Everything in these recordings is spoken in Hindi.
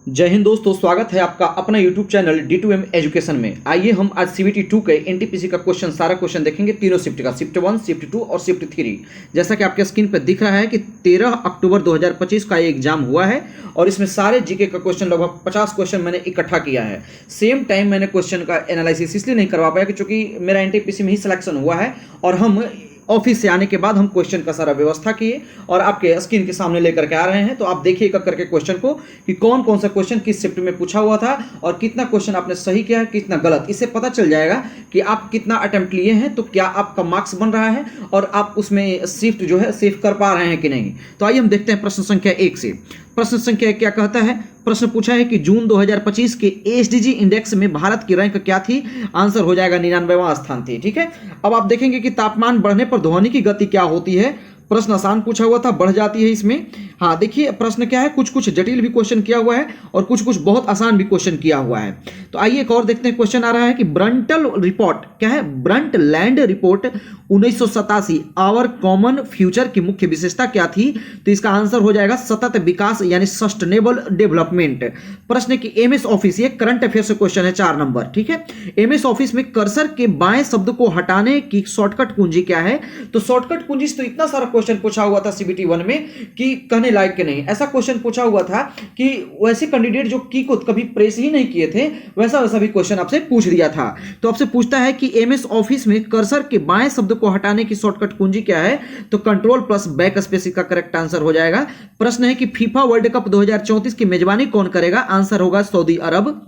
जय हिंद दोस्तों, स्वागत है आपका अपना YouTube चैनल D2M एजुकेशन में। आइए हम आज CBT 2 के NTPC का सारा क्वेश्चन देखेंगे। तीनों शिफ्ट का, शिफ्ट 1, शिफ्ट 2 और शिफ्ट 3। जैसा कि आपके स्क्रीन पर दिख रहा है कि 13 अक्टूबर 2025 का ये एग्जाम हुआ है और इसमें सारे जीके का क्वेश्चन, लगभग 50 क्वेश्चन मैंने इकट्ठा किया है। सेम टाइम मैंने क्वेश्चन का एनालिसिस इसलिए नहीं करवा पाया क्योंकि मेरा NTPC में ही सिलेक्शन हुआ है और हम ऑफिस से आने के बाद हम क्वेश्चन का सारा व्यवस्था किए और आपके स्क्रीन के सामने लेकर के आ रहे हैं। तो आप देखिए एक करके क्वेश्चन को कि कौन कौन सा क्वेश्चन किस शिफ्ट में पूछा हुआ था और कितना क्वेश्चन आपने सही किया है, कितना गलत। इससे पता चल जाएगा कि आप कितना अटेम्प्ट लिए हैं, तो क्या आपका मार्क्स बन रहा है और आप उसमें शिफ्ट जो है सेव कर पा रहे हैं कि नहीं। तो आइए हम देखते हैं प्रश्न संख्या 1 से। प्रश्न संख्या 1 क्या कहता है? प्रश्न पूछा है कि जून 2025 के एसडीजी इंडेक्स में भारत की रैंक क्या थी? आंसर हो जाएगा 99वां स्थान थी। ठीक है, अब आप देखेंगे कि तापमान बढ़ने पर ध्वनि की गति क्या होती है। प्रश्न आसान पूछा हुआ था, बढ़ जाती है इसमें। हाँ देखिए प्रश्न क्या है, कुछ कुछ जटिल भी क्वेश्चन किया हुआ है और कुछ कुछ बहुत आसान भी क्वेश्चन किया हुआ है। तो आइए एक और देखते हैं। क्वेश्चन आ रहा है कि ब्रंटल रिपोर्ट क्या है? Brundtland report 1987 our common future की मुख्य विशेषता क्या थी? तो इसका आंसर हो जाएगा सतत विकास यानी सस्टेनेबल डेवलपमेंट। प्रश्न की एमएस ऑफिस, ये करंट अफेयर्स क्वेश्चन है 4 नंबर। ठीक है, एमएस ऑफिस में कर्सर के बाएं शब्द को हटाने की शॉर्टकट कुंजी क्या है? तो शॉर्टकट कुंजी तो इतना सारा क्वेश्चन पूछा हुआ था CBT 1 में कि कहने लायक के नहीं। ऐसा क्वेश्चन पूछा हुआ था कि वैसे कैंडिडेट जो की को कभी प्रेस ही नहीं किए थे वैसा वैसा भी क्वेश्चन आपसे पूछ दिया था। तो आपसे पूछता है कि एमएस ऑफिस में कर्सर के बाएं शब्द को हटाने की शॉर्टकट कुंजी क्या है? तो कंट्रोल प्लस बैक स्पेस का करेक्ट आंसर हो जाएगा। प्रश्न है कि फीफा वर्ल्ड कप 2034 की मेजबानी कौन करेगा? आंसर होगा सऊदी अरब।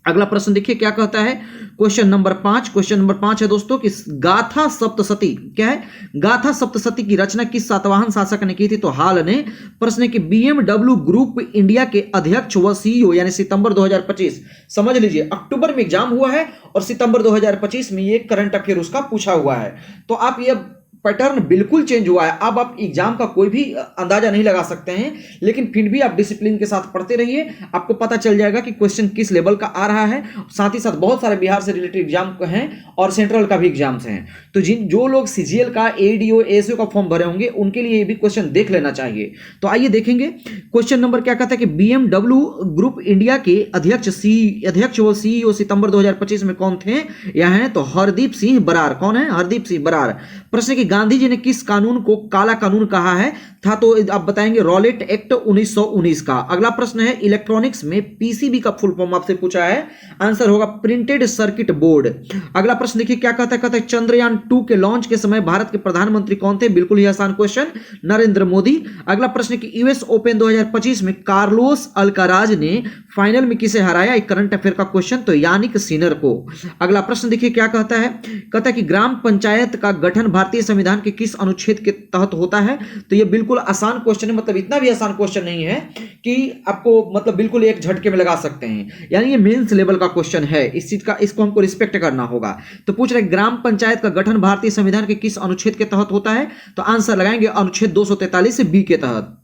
अगला प्रश्न देखिए क्या कहता है। Question number 5। क्वेश्चन नंबर 5 है दोस्तों कि गाथा सप्तशती क्या है? गाथा सप्तशती की रचना किस सातवाहन शासक ने की थी? तो हाल ने। प्रश्न है कि BMW ग्रुप इंडिया के अध्यक्ष व CEO यानी सितंबर 2025, समझ लीजिए अक्टूबर में एग्जाम हुआ है और सितंबर 2025 में ये करंट अफेयर उसका पूछा हुआ है। तो आप ये पैटर्न बिल्कुल चेंज हुआ है। अब आप एग्जाम का कोई भी अंदाजा नहीं लगा सकते हैं, लेकिन फिर भी आप डिसिप्लिन के साथ पढ़ते रहिए, आपको पता चल जाएगा कि क्वेश्चन किस लेवल का आ रहा है। साथ ही साथ बहुत सारे बिहार से रिलेटेड एग्जाम हैं और सेंट्रल का भी एग्जाम्स हैं। तो जो लोग CGL का, ADO, ASO का फॉर्म भरे होंगे उनके लिए ये भी क्वेश्चन देख लेना चाहिए। तो आइए देखेंगे क्वेश्चन नंबर क्या कहता है कि BMW ग्रुप इंडिया के अध्यक्ष व CEO सितंबर 2025 में कौन थे? यह है तो हरदीप सिंह बरार। कौन है? हरदीप सिंह बरार। प्रश्न की गांधी जी ने किस कानून को काला कानून कहा है था? तो आप बताएंगे रॉलेट एक्ट 1919 का। अगला प्रश्न है इलेक्ट्रॉनिक्स में PCB का फुल फॉर्म आपसे पूछा है, आंसर होगा प्रिंटेड सर्किट बोर्ड। अगला प्रश्न देखिए क्या कहता है। कहता है चंद्रयान 2 के लॉन्च के समय भारत के प्रधानमंत्री कौन थे? बिल्कुल ही आसान क्वेश्चन, नरेंद्र मोदी। अगला प्रश्न की US ओपन 2025 में कार्लोस अल्काराज ने फाइनल में किसे हराया? एक करंट अफेयर का क्वेश्चन, तो यानिक सिनर को। अगला प्रश्न देखिए क्या कहता है। कहता है कि ग्राम पंचायत का गठन भारतीय संविधान के किस अनुच्छेद के तहत होता है? तो ये बिल्कुल आसान क्वेश्चन है, मतलब इतना भी आसान क्वेश्चन नहीं है कि आपको मतलब बिल्कुल एक झटके में लगा सकते हैं, यानी ये मेंस लेवल का क्वेश्चन है। इस चीज का, इसको हमको रिस्पेक्ट करना होगा। तो पूछ रहे ग्राम पंचायत का गठन भारतीय संविधान के किस अनुच्छेद के तहत होता है? तो आंसर लगाएंगे अनुच्छेद 243 से B के तहत।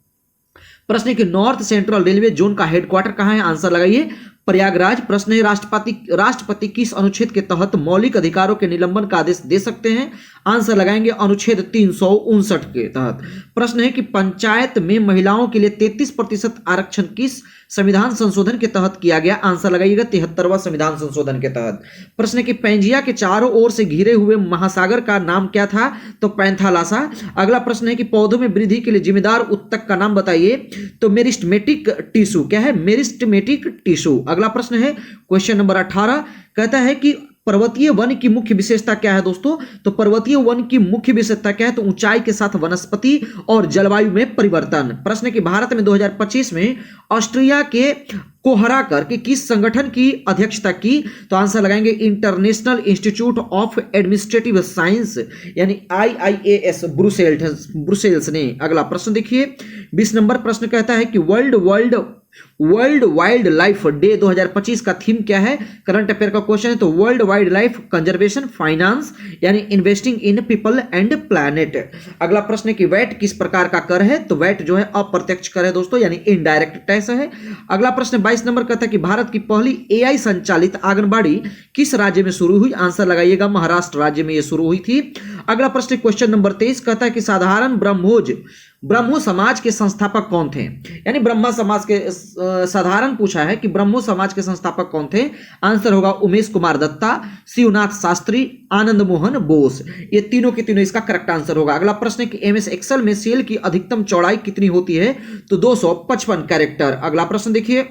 प्रश्न है कि नॉर्थ सेंट्रल रेलवे जोन का हेडक्वार्टर कहां है? आंसर लगाइए प्रयागराज। प्रश्न है राष्ट्रपति किस अनुच्छेद के तहत मौलिक अधिकारों के निलंबन का आदेश दे सकते हैं? आंसर लगाएंगे अनुच्छेद 359 के तहत। प्रश्न है कि पंचायत में महिलाओं के लिए 33% आरक्षण किस संविधान संशोधन के तहत किया गया? आंसर लगाइएगा 73वां संविधान संशोधन के तहत। प्रश्न है कि पेंजिया के चारों ओर से घिरे हुए महासागर का नाम क्या था? तो पैंथालासा। अगला प्रश्न है कि पौधों में वृद्धि के लिए जिम्मेदार उत्तक का नाम बताइए? तो मेरिस्टेमेटिक टिश्यू। क्या है? Meristematic tissue. अगला प्रश्न है क्वेश्चन नंबर 18, कहता है कि पर्वतीय वन की मुख्य विशेषता क्या है दोस्तों? तो पर्वतीय वन की मुख्य विशेषता क्या है? तो ऊंचाई के साथ वनस्पति और जलवायु में परिवर्तन। प्रश्न है कि भारत में 2025 में ऑस्ट्रिया के को हरा करके किस संगठन की अध्यक्षता की? तो आंसर लगाएंगे international institute of administrative science यानी IIAS ब्रुसेल्स ने। अगला प्रश्न देखिए 20 नंबर प्रश्न कहता है कि वर्ल्ड वाइल्ड लाइफ डे 2025 का थीम क्या है? करंट अफेयर का क्वेश्चन है, तो world wildlife conservation finance यानी investing in people and planet. अगला प्रश्न है कि वैट किस प्रकार का कर है? तो वैट जो है अप्रत्यक्ष कर है दोस्तों, यानी इनडायरेक्ट टैक्स है। अगला प्रश्न 22 नंबर कहता है कि भारत की पहली AI संचालित आंगनबाड़ी किस राज्य में शुरू हुई? आंसर लगाइएगा महाराष्ट्र राज्य में ये शुरू हुई थी। अगला प्रश्न क्वेश्चन नंबर 23 कहता है कि साधारण ब्रह्मो समाज के संस्थापक कौन थे? यानी ब्रह्मा समाज के साधारण पूछा है कि ब्रह्मो समाज के संस्थापक कौन थे? आंसर होगा उमेश कुमार दत्ता, शिवनाथ शास्त्री, आनंद मोहन बोस। ये तीनों के तीनों इसका करेक्ट आंसर होगा। अगला प्रश्न है कि एमएस एक्सेल में सेल की अधिकतम चौड़ाई कितनी होती है? तो 255 कैरेक्टर। अगला प्रश्न देखिए,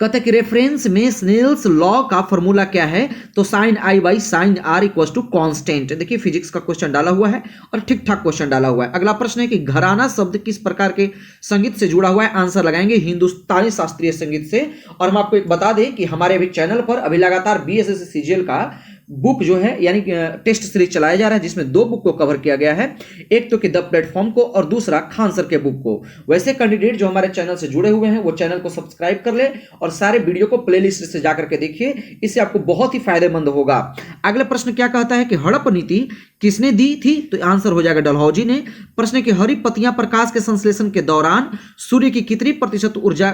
कहते हैं कि रेफरेंस में स्नेल्स लॉ का फॉर्मूला क्या है? तो sine i by sine r equals to constant. देखिए फिजिक्स का क्वेश्चन डाला हुआ है और ठीक ठाक क्वेश्चन डाला हुआ है। अगला प्रश्न है कि घराना शब्द किस प्रकार के संगीत से जुड़ा हुआ है? आंसर लगाएंगे हिंदुस्तानी शास्त्रीय संगीत से। और हम आपको एक बता दें कि हमारे अभी चैनल पर अभी लगातार बीएसएससी सीजीएल का बुक जो है यानी टेस्ट सीरीज चलाया जा रहा है, जिसमें 2 बुक को कवर किया गया है, एक तो कि द प्लेटफॉर्म को और दूसरा खान सर के बुक को। वैसे कैंडिडेट जो हमारे चैनल से जुड़े हुए हैं वो चैनल को सब्सक्राइब कर ले और सारे वीडियो को प्लेलिस्ट से जाकर के देखिए, इससे आपको बहुत ही फायदेमंद होगा। अगला प्रश्न क्या कहता है कि हड़प नीति किसने दी थी? तो आंसर हो जाएगा डलहौजी ने। प्रश्न है कि हरी पत्तियां प्रकाश के संश्लेषण के दौरान सूर्य की कितनी प्रतिशत ऊर्जा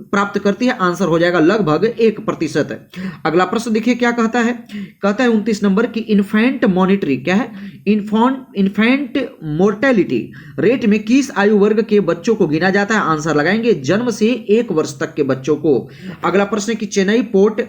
प्राप्त करती है? आंसर हो जाएगा लगभग 1%। अगला प्रश्न देखिए क्या कहता है, कहता है 29 नंबर की इन्फेंट मॉनिटरी क्या है? इन्फेंट मोर्टेलिटी रेट में किस आयु वर्ग के बच्चों को गिना जाता है? आंसर लगाएंगे जन्म से 1 वर्ष तक के बच्चों को। अगला प्रश्न है कि चेन्नई पोर्ट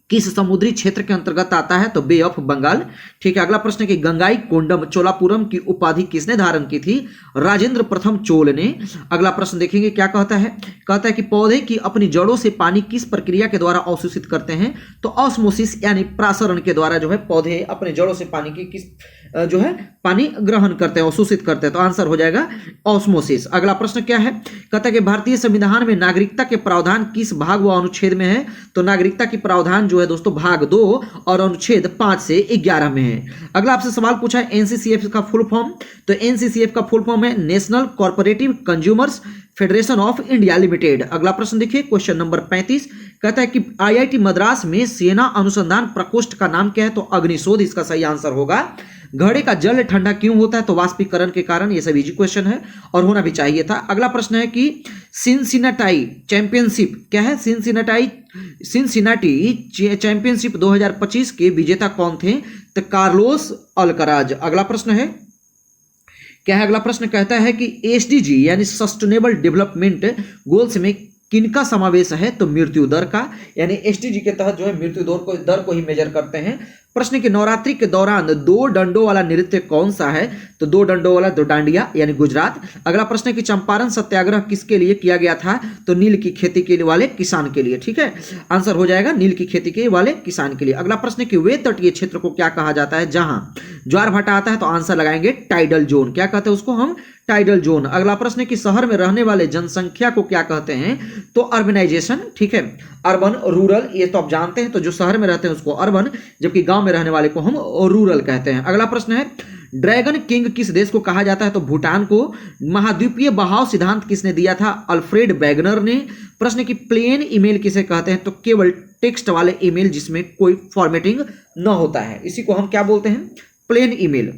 किस समुद्री क्षेत्र के अंतर्गत आता है? तो बे ऑफ बंगाल। ठीक है। अगला प्रश्न है कि गंगाई कोंडम चोलापुरम की उपाधि किसने धारण की थी? राजेंद्र प्रथम चोल ने। अगला प्रश्न देखेंगे क्या कहता है, कहता है कि पौधे की अपनी जड़ों से पानी किस प्रक्रिया के द्वारा अवशोषित करते हैं? तो ऑस्मोसिस यानी प्रासरण के द्वारा जो है पौधे अपने जड़ों से पानी की किस जो है पानी ग्रहण करते हैं, अवशोषित करते हैं। तो आंसर हो जाएगा ऑस्मोसिस। अगला प्रश्न क्या है, कहता है कि भारतीय संविधान में नागरिकता के प्रावधान किस भाग व अनुच्छेद में है? तो नागरिकता की प्रावधान जो है दोस्तों भाग 2 और अनुच्छेद 5 से 11 में है। अगला आपसे सवाल पूछा है एनसीसीएफ का फुल फॉर्म। तो एनसीसीएफ का फुल फॉर्म है national corporative consumers federation of India limited. अगला प्रश्न देखिए क्वेश्चन नंबर 35, कहता है कि आईआईटी मद्रास में सेना अनुसंधान प्रकोष्ठ का नाम क्या है? तो अग्निशोध इसका सही आंसर होगा। घड़े का जल ठंडा क्यों होता है? तो वाष्पीकरण के कारण। ये सब इजी क्वेश्चन है और होना भी चाहिए था। अगला प्रश्न है कि सिनसिनाटी चैंपियनशिप क्या है? सिनसिनाटी चैंपियनशिप 2025 के विजेता कौन थे? तो कार्लोस अल्कराज। अगला प्रश्न है क्या है? अगला प्रश्न कहता है कि एसडीजी यानी सस्टेनेबल डेवलपमेंट गोल्स में किनका समावेश है? तो मृत्यु दर का, यानी एसडीजी के तहत जो है मृत्यु दर को ही मेजर करते हैं। प्रश्न की नवरात्रि के दौरान 2 डंडों वाला नृत्य कौन सा है? तो 2 डंडों वाला दो डांडिया यानी गुजरात। अगला प्रश्न है कि चंपारण सत्याग्रह किसके लिए किया गया था? तो नील की खेती के वाले किसान के लिए। ठीक है, आंसर हो जाएगा नील की खेती के वाले किसान के लिए। अगला प्रश्न है कि वे तटीय क्षेत्र को क्या कहा जाता है जहां ज्वार भाटा आता है? तो आंसर लगाएंगे टाइडल जोन। क्या कहते हैं उसको हम? Tidal zone. अगला प्रश्न है कि शहर में रहने वाले जनसंख्या को क्या कहते हैं? तो अर्बनाइजेशन। ठीक है, अर्बन रूरल ये तो आप जानते हैं, तो जो शहर में रहते हैं उसको अर्बन, जबकि गांव में रहने वाले को हम रूरल कहते हैं। अगला प्रश्न है ड्रैगन किंग किस देश को कहा जाता है? तो भूटान को। महाद्वीपीय बहाव सिद्धांत किसने दिया था? अल्फ्रेड वैगनर ने। प्रश्न की प्लेन ईमेल किसे कहते हैं? तो केवल टेक्स्ट वाले ईमेल जिसमें कोई फॉर्मेटिंग न होता है, इसी को हम क्या बोलते हैं? Plain email.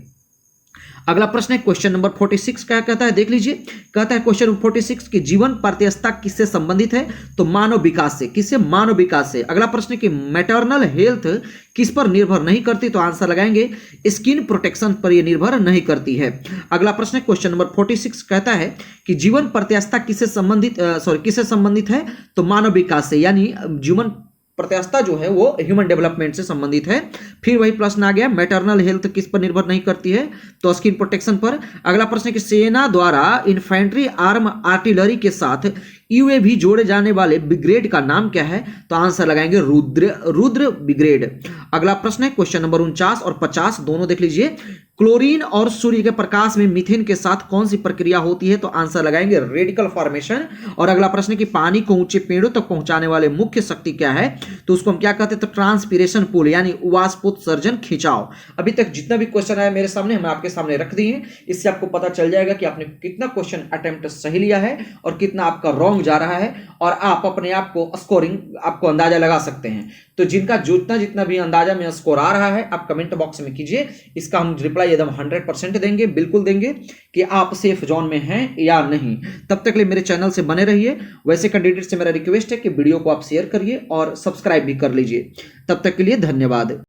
अगला प्रश्न है क्वेश्चन नंबर 46 क्या कहता है, देख लीजिए। कहता है क्वेश्चन 46 की जीवन प्रत्यास्थता किससे संबंधित है? तो मानव विकास से। किससे? मानव विकास से। अगला प्रश्न है कि मैटरनल हेल्थ किस पर निर्भर नहीं करती? तो आंसर लगाएंगे स्किन प्रोटेक्शन पर यह निर्भर नहीं करती है। अगला प्रश्न है क्वेश्चन नंबर 46 कहता है कि जीवन प्रत्यास्थता किससे संबंधित है? तो मानव विकास से, यानी जीवन प्रत्यास्थता जो है वो ह्यूमन डेवलपमेंट से संबंधित है। फिर वही प्रश्न आ गया मैटरनल हेल्थ किस पर निर्भर नहीं करती है? तो स्किन प्रोटेक्शन पर। अगला प्रश्न है कि सेना द्वारा इन्फेंट्री आर्म आर्टिलरी के साथ यूएवी जोड़े जाने वाले ब्रिगेड का नाम क्या है? तो आंसर लगाएंगे रुद्र ब्रिगेड। अगला प्रश्न है क्वेश्चन नंबर 49 और 50 दोनों देख लीजिए। क्लोरीन और सूर्य के प्रकाश में मीथेन के साथ कौन सी प्रक्रिया होती है? तो आंसर लगाएंगे रेडिकल फॉर्मेशन। और अगला प्रश्न है कि पानी को ऊंचे पेड़ों तक पहुंचाने वाले मुख्य शक्ति क्या है? तो उसको हम क्या कहते हैं? तो ट्रांसपीरेशन पुल यानी वाष्पोत्सर्जन खिंचाव। अभी तक जितना भी क्वेश्चन आया मेरे सामने हम आपके सामने रख दिए, इससे आपको पता चल जाएगा कि आपने कितना क्वेश्चन अटेम्प्ट सही लिया है और कितना आपका रॉन्ग जा रहा है, और आप अपने आप को स्कोरिंग आपको अंदाजा लगा सकते हैं। तो जिनका जितना भी अंदाजा में स्कोर आ रहा है आप कमेंट बॉक्स में कीजिए, इसका हम रिप्लाई एकदम 100% देंगे, बिल्कुल देंगे कि आप सेफ जोन में हैं या नहीं। तब तक के लिए मेरे चैनल से बने रहिए। वैसे कैंडिडेट से मेरा रिक्वेस्ट है कि वीडियो को आप शेयर करिए और सब्सक्राइब भी कर लीजिए। तब तक के लिए धन्यवाद।